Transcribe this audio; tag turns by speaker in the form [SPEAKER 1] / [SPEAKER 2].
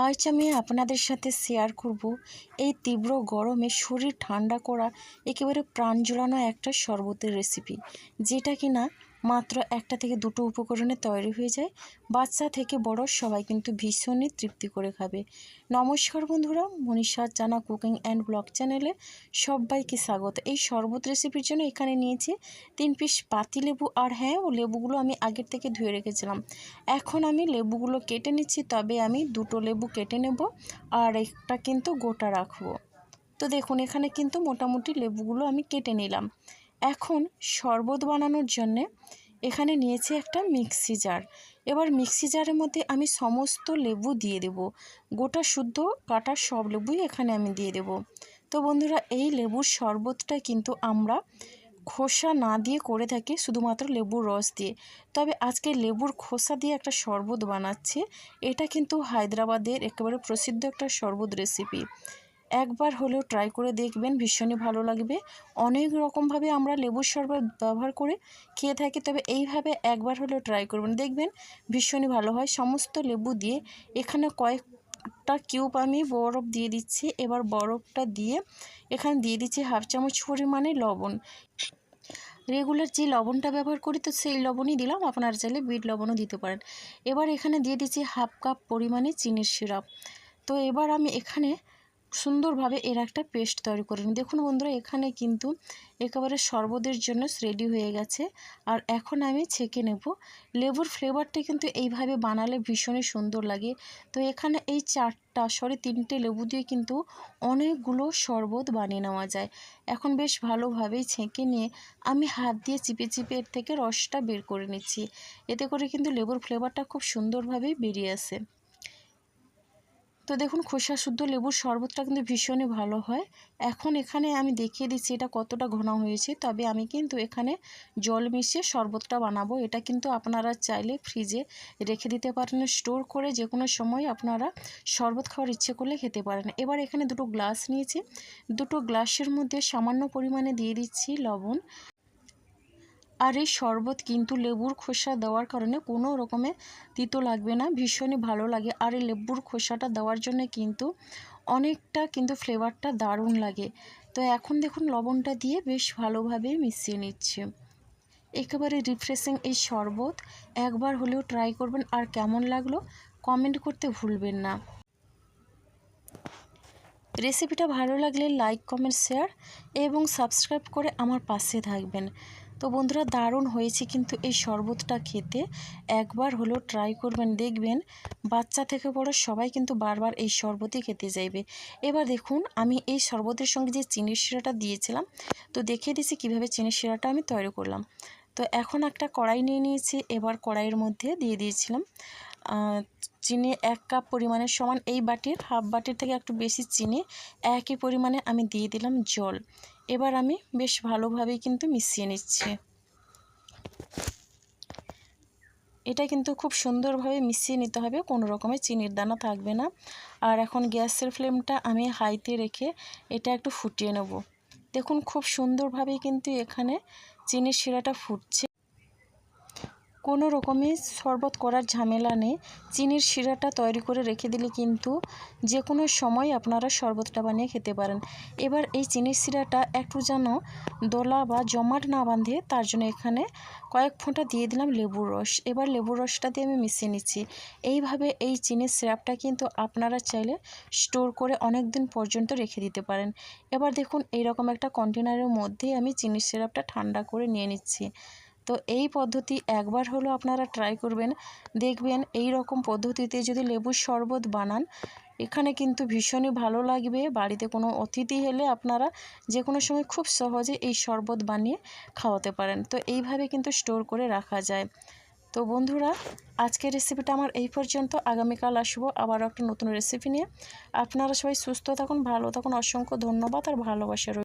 [SPEAKER 1] আজ আমি আপনাদের সাথে শেয়ার করব এই তীব্র গরমে শরীর ঠান্ডা করা একেবারে প্রাণ জুড়ানো একটা শরবতের রেসিপি, যেটা কিনা মাত্র একটা থেকে দুটো উপকরণে তৈরি হয়ে যায়। বাচ্চা থেকে বড় সবাই কিন্তু ভীষণই তৃপ্তি করে খাবে। নমস্কার বন্ধুরা, মনীষা জানা কুকিং অ্যান্ড ব্লগ চ্যানেলে সবাইকে স্বাগত। এই শরবত রেসিপির জন্য এখানে নিয়েছি 3 পিস পাতিলেবু, আর হ্যাঁ, লেবুগুলো আমি আগের থেকে ধুয়ে রেখেছিলাম। এখন আমি লেবুগুলো কেটে নিচ্ছি, তবে আমি দুটো লেবু কেটে নেব আর একটা কিন্তু গোটা রাখবো। তো দেখুন, এখানে কিন্তু মোটামুটি লেবুগুলো আমি কেটে নিলাম। এখন শরবত বানানোর জন্যে এখানে নিয়েছি একটা মিক্সি জার। এবার মিক্সি জারের মধ্যে আমি সমস্ত লেবু দিয়ে দেব, গোটা শুদ্ধ কাটা সব লেবুই এখানে আমি দিয়ে দেব। তো বন্ধুরা, এই লেবুর শরবতটা কিন্তু আমরা খোসা না দিয়ে করে থাকি, শুধুমাত্র লেবুর রস দিয়ে। তবে আজকে লেবুর খোসা দিয়ে একটা শরবত বানাচ্ছি। এটা কিন্তু হায়দ্রাবাদের একেবারে প্রসিদ্ধ একটা শরবত রেসিপি। একবার হলেও ট্রাই করে দেখবেন, ভীষণই ভালো লাগবে। অনেক রকমভাবে আমরা লেবুর শরবত ব্যবহার করে খেয়ে থাকি, তবে এইভাবে একবার হলেও ট্রাই করবেন, দেখবেন ভীষণই ভালো হয়। সমস্ত লেবু দিয়ে এখানে কয়েকটা কিউব আমি বরফ দিয়ে দিচ্ছি। এবার বরফটা দিয়ে এখানে দিয়ে দিচ্ছি হাফ চামচ পরিমাণে লবণ। রেগুলার যে লবণটা ব্যবহার করি তো সেই লবণই দিলাম, আপনারা চাইলে বিট লবণও দিতে পারেন। এবার এখানে দিয়ে দিচ্ছি হাফ কাপ পরিমাণে চিনির সিরাপ। তো এবার আমি এখানে সুন্দরভাবে এর একটা পেস্ট তৈরি করে নিই। দেখুন বন্ধুরা, এখানে কিন্তু একেবারে শরবতের জন্য রেডি হয়ে গেছে। আর এখন আমি ছেঁকে নেব। লেবুর ফ্লেভারটা কিন্তু এইভাবে বানালে ভীষণই সুন্দর লাগে। তো এখানে এই তিনটে লেবু দিয়ে কিন্তু অনেকগুলো শরবত বানিয়ে নেওয়া যায়। এখন বেশ ভালোভাবেই ছেঁকে নিয়ে আমি হাত দিয়ে চিপে চিপে এর থেকে রসটা বের করে নিচ্ছি। এতে করে কিন্তু লেবুর ফ্লেভারটা খুব সুন্দরভাবেই বেরিয়ে আসে। তো দেখুন, খোসা শুদ্ধ লেবুর শরবতটা কিন্তু ভীষণই ভালো হয়। এখন এখানে আমি দেখিয়ে দিচ্ছি এটা কতটা ঘন হয়েছে। তবে আমি কিন্তু এখানে জল মিশিয়ে শরবতটা বানাবো। এটা কিন্তু আপনারা চাইলে ফ্রিজে রেখে দিতে পারেন, স্টোর করে যে কোনো সময় আপনারা শরবত খাওয়ার ইচ্ছে করলে খেতে পারেন। এবার এখানে দুটো গ্লাস নিয়েছি, দুটো গ্লাসের মধ্যে সামান্য পরিমাণে দিয়ে দিচ্ছি লবণ। আর এই শরবত কিন্তু লেবুর খোসা দেওয়ার কারণে কোনো রকমের তিতো লাগবে না, ভীষণই ভালো লাগে। আর এই লেবুর খোসাটা দেওয়ার জন্য কিন্তু অনেকটা কিন্তু ফ্লেভারটা দারুণ লাগে। তো এখন দেখুন, লবণটা দিয়ে বেশ ভালোভাবে মিশিয়ে নিচ্ছে। একেবারে রিফ্রেশিং এই শরবত, একবার হলেও ট্রাই করবেন। আর কেমন লাগলো কমেন্ট করতে ভুলবেন না। রেসিপিটা ভালো লাগলে লাইক, কমেন্ট, শেয়ার এবং সাবস্ক্রাইব করে আমার পাশে থাকবেন। তো বন্ধুরা, দারুণ হয়েছে কিন্তু এই শরবতটা খেতে। একবার হলেও ট্রাই করবেন, দেখবেন বাচ্চা থেকে বড় সবাই কিন্তু বারবার এই শরবতই খেতে চাইবে। এবার দেখুন, আমি এই শরবতের সঙ্গে যে চিনির শিরাটা দিয়েছিলাম, তো দেখিয়ে দিচ্ছি কীভাবে চিনির শিরাটা আমি তৈরি করলাম। তো এখন একটা কড়াই নিয়ে নিয়েছি। এবার কড়াইয়ের মধ্যে দিয়ে দিয়েছিলাম চিনি 1 কাপ পরিমাণের সমান। এই বাটির হাফ বাটির থেকে একটু বেশি চিনি, একই পরিমাণে আমি দিয়ে দিলাম জল। এবার আমি বেশ ভালোভাবেই কিন্তু মিশিয়ে নিচ্ছি। এটা কিন্তু খুব সুন্দরভাবে মিশিয়ে নিতে হবে, কোনো রকমের চিনির দানা থাকবে না। আর এখন গ্যাসের ফ্লেমটা আমি হাইতে রেখে এটা একটু ফুটিয়ে নেব। দেখুন, খুব সুন্দরভাবেই কিন্তু এখানে চিনির শিরাটা ফুটছে। কোনো রকমের শরবত করার ঝামেলা নেই। চিনির শিরাটা তৈরি করে রেখে দিলে কিন্তু যে কোনো সময় আপনারা শরবতটা বানিয়ে খেতে পারেন। এবার এই চিনির শিরাটা একটু যেন দলা বা জমাট না বাঁধে, তার জন্য এখানে কয়েক ফোঁটা দিয়ে দিলাম লেবুর রস। এবার লেবুর রসটা দিয়ে আমি মিশিয়ে নিচ্ছি। এইভাবে এই চিনির সিরাপটা কিন্তু আপনারা চাইলে স্টোর করে অনেক দিন পর্যন্ত রেখে দিতে পারেন। এবার দেখুন, এইরকম একটা কন্টেনারের মধ্যেই আমি চিনির সিরাপটা ঠান্ডা করে নিয়ে নিচ্ছি। তো এই পদ্ধতি একবার হলেও আপনারা ট্রাই করবেন, দেখবেন এই রকম পদ্ধতিতে যদি লেবুর শরবত বানান, এখানে কিন্তু ভীষণই ভালো লাগবে। বাড়িতে কোনো অতিথি এলে আপনারা যে কোনো সময় খুব সহজে এই শরবত বানিয়ে খাওয়াতে পারেন। তো এইভাবে কিন্তু স্টোর করে রাখা যায়। তো বন্ধুরা, আজকের রেসিপিটা আমার এই পর্যন্ত। আগামীকাল আসবো আবারও একটা নতুন রেসিপি নিয়ে। আপনারা সবাই সুস্থ থাকুন, ভালো থাকুন। অসংখ্য ধন্যবাদ আর ভালোবাসা রইল।